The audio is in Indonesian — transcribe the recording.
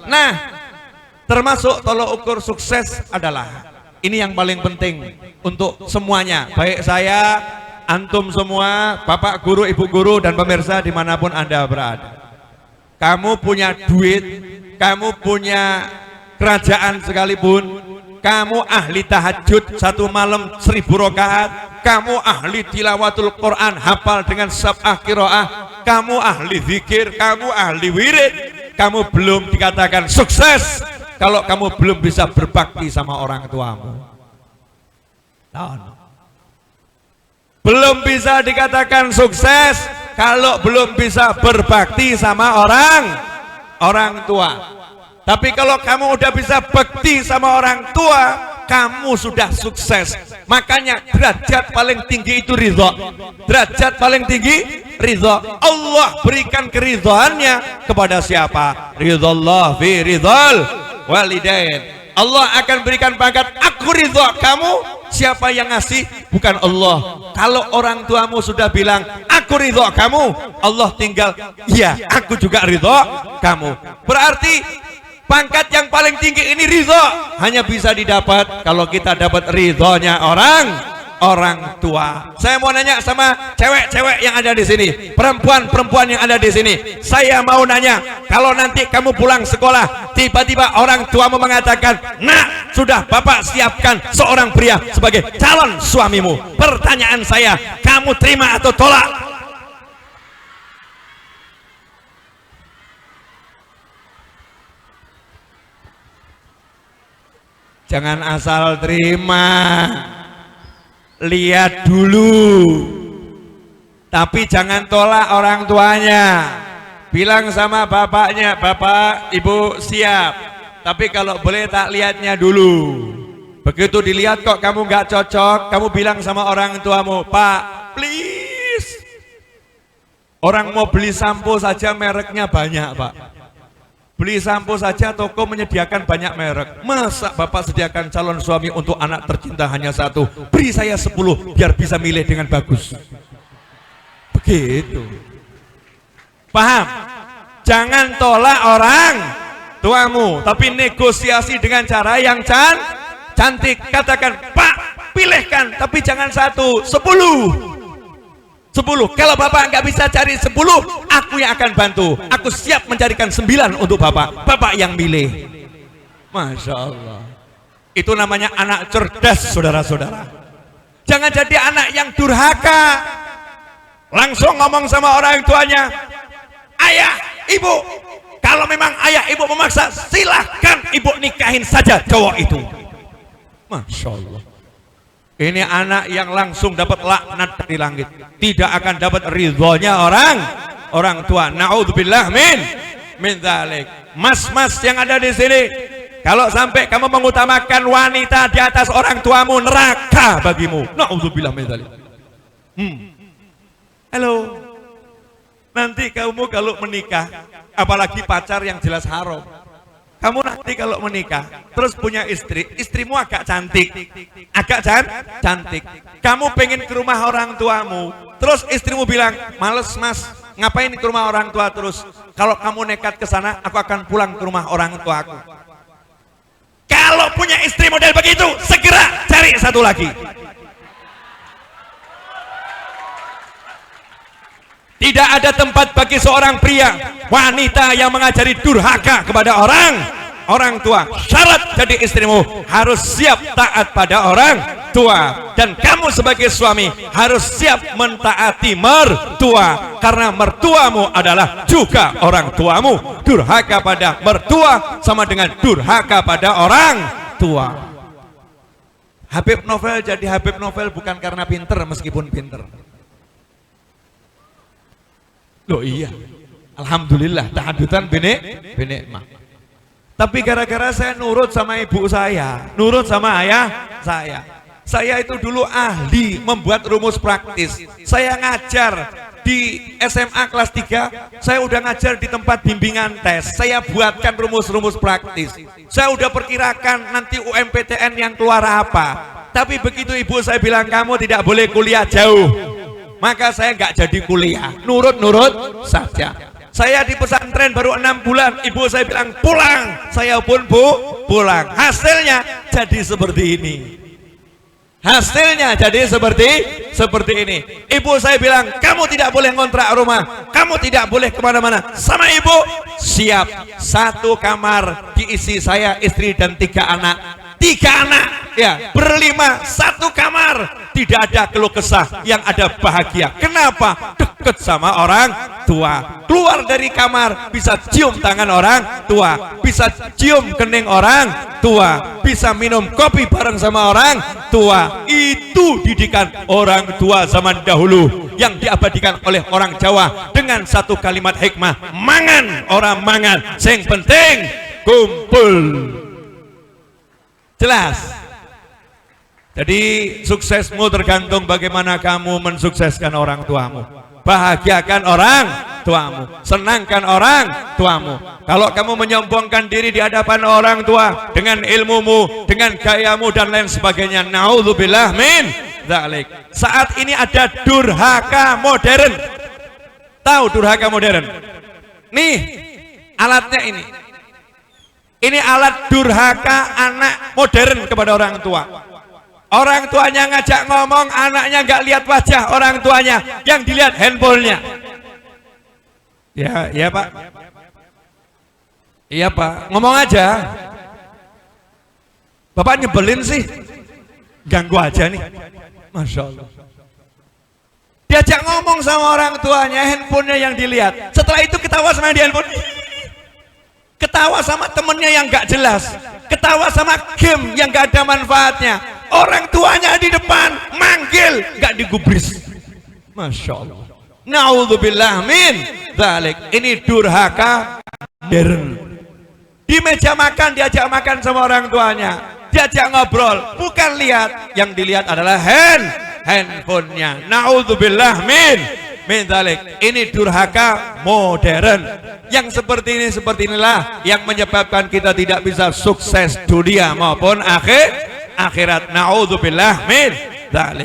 Nah, termasuk tolok ukur sukses adalah ini yang paling penting untuk semuanya, baik saya, antum semua, bapak guru, ibu guru, dan pemirsa dimanapun Anda berada. Kamu punya duit, kamu punya kerajaan sekalipun, kamu ahli tahajud 1 malam 1000 rakaat, kamu ahli tilawatul Quran hafal dengan sab'ah qiraah, kamu ahli zikir, kamu ahli wirid, kamu belum dikatakan sukses kalau kamu belum bisa berbakti sama orang tuamu. Belum bisa dikatakan sukses kalau belum bisa berbakti sama orang tua. Tapi kalau kamu udah bisa bakti sama orang tua, kamu sudah sukses. Makanya derajat paling tinggi itu ridho. Derajat paling tinggi ridho. Allah berikan keridhoannya kepada siapa? Ridhollah fi ridhol walidain. Allah akan berikan pangkat aku ridho kamu. Siapa yang ngasih? Bukan Allah. Kalau orang tuamu sudah bilang aku ridho kamu, Allah tinggal iya aku juga ridho kamu. Berarti pangkat yang paling tinggi ini ridho hanya bisa didapat kalau kita dapat ridhonya orang tua. Saya mau nanya sama cewek-cewek yang ada di sini, perempuan-perempuan yang ada di sini. Saya mau nanya, kalau nanti kamu pulang sekolah, tiba-tiba orang tuamu mengatakan, "Nak, sudah bapak siapkan seorang pria sebagai calon suamimu." Pertanyaan saya, kamu terima atau tolak? Jangan asal terima. Lihat dulu, tapi jangan tolak orang tuanya. Bilang sama bapaknya, bapak ibu siap, tapi kalau boleh tak lihatnya dulu. Begitu dilihat kok kamu nggak cocok, kamu bilang sama orang tuamu, "Pak, please." Orang mau beli sampo saja mereknya banyak, Pak. Beli sampo saja toko menyediakan banyak merek. Masa bapak sediakan calon suami untuk anak tercinta hanya satu? Beri saya 10 biar bisa milih dengan bagus. Begitu. Paham? Jangan tolak orang tuamu, tapi negosiasi dengan cara yang cantik. Katakan, "Pak, pilihkan, tapi jangan 1, 10. Kalau bapak nggak bisa cari 10, aku yang akan bantu. Aku siap mencarikan 9 untuk bapak. Bapak yang milih." Masya Allah. Itu namanya anak cerdas, saudara-saudara. Jangan jadi anak yang durhaka. Langsung ngomong sama orang tuanya, "Ayah, ibu, kalau memang ayah ibu memaksa, silahkan ibu nikahin saja cowok itu." Masya Allah. Ini anak yang langsung dapat laknat dari langit, tidak akan dapat ridhonya orang tua. Naudzubillah min dzalik. Mas-mas yang ada di sini, kalau sampai kamu mengutamakan wanita di atas orang tuamu, neraka bagimu. Naudzubillah min dzalik. Halo. Nanti kamu kalau menikah, apalagi pacar yang jelas haram, kamu nanti kalau menikah terus punya istri, istrimu agak cantik, cantik. Kamu pengen ke rumah orang tuamu, terus istrimu bilang, "Males mas, ngapain ke rumah orang tua terus? Kalau kamu nekat ke sana, aku akan pulang ke rumah orang tuaku." Kalau punya istri model begitu, segera cari satu lagi. Tidak ada tempat bagi seorang pria, wanita yang mengajari durhaka kepada orang tua. Syarat jadi istrimu harus siap taat pada orang tua, dan kamu sebagai suami harus siap mentaati mertua, karena mertuamu adalah juga orang tuamu. Durhaka pada mertua sama dengan durhaka pada orang tua. Habib Novel jadi Habib Novel bukan karena pinter, meskipun pinter. Loh iya, alhamdulillah tahadutan bini mah. Tapi gara-gara saya nurut sama ibu saya, nurut sama ayah saya. Saya itu dulu ahli membuat rumus praktis. Saya ngajar di SMA kelas 3, saya udah ngajar di tempat bimbingan tes. Saya buatkan rumus-rumus praktis. Saya udah perkirakan nanti UMPTN yang keluar apa. Tapi begitu ibu saya bilang, "Kamu tidak boleh kuliah jauh," maka saya nggak jadi kuliah, nurut-nurut saja. Saya di pesantren baru 6 bulan, ibu saya bilang pulang, saya pun pulang. Hasilnya jadi seperti ini. Hasilnya jadi seperti ini. Ibu saya bilang, kamu tidak boleh ngontrak rumah, kamu tidak boleh kemana-mana. Sama ibu, siap. 1 kamar diisi saya, istri dan 3 anak. 3 anak, ya, berlima, 1 kamar. Tidak ada keluh kesah, yang ada bahagia. Kenapa? Deket sama orang tua. Keluar dari kamar bisa cium tangan orang tua, bisa cium kening orang tua, bisa minum kopi bareng sama orang tua. Itu didikan orang tua zaman dahulu yang diabadikan oleh orang Jawa dengan 1 kalimat hikmah, mangan orang mangan, sing penting kumpul. Jelas? Jadi suksesmu tergantung bagaimana kamu mensukseskan orang tuamu. Bahagiakan orang tuamu, senangkan orang tuamu. Kalau kamu menyombongkan diri di hadapan orang tua dengan ilmumu, dengan gayamu dan lain sebagainya, naudzubillah min dzalik. Saat ini ada durhaka modern. Tahu durhaka modern? Nih, alatnya ini. Ini alat durhaka anak modern kepada orang tua. Orang tuanya ngajak ngomong, anaknya nggak lihat wajah orang tuanya, yang dilihat handphonenya. Ya Pak. Iya Pak, ngomong aja. Bapak nyebelin sih, ganggu aja nih. Masya Allah. Diajak ngomong sama orang tuanya, handphonenya yang dilihat. Setelah itu ketawa sama di handphone. Ketawa sama temennya yang gak jelas, ketawa sama game yang gak ada manfaatnya. Orang tuanya di depan manggil, gak digubris. Masya Allah. Naudzubillah min dzalik. Ini durhaka modern. Di meja makan diajak makan sama orang tuanya, diajak ngobrol, bukan lihat, yang dilihat adalah handphonenya. Naudzubillah min dzalik. Ini durhaka modern. Yang seperti inilah yang menyebabkan kita tidak bisa sukses dunia maupun akhirat. Naudzubillah min dzalik.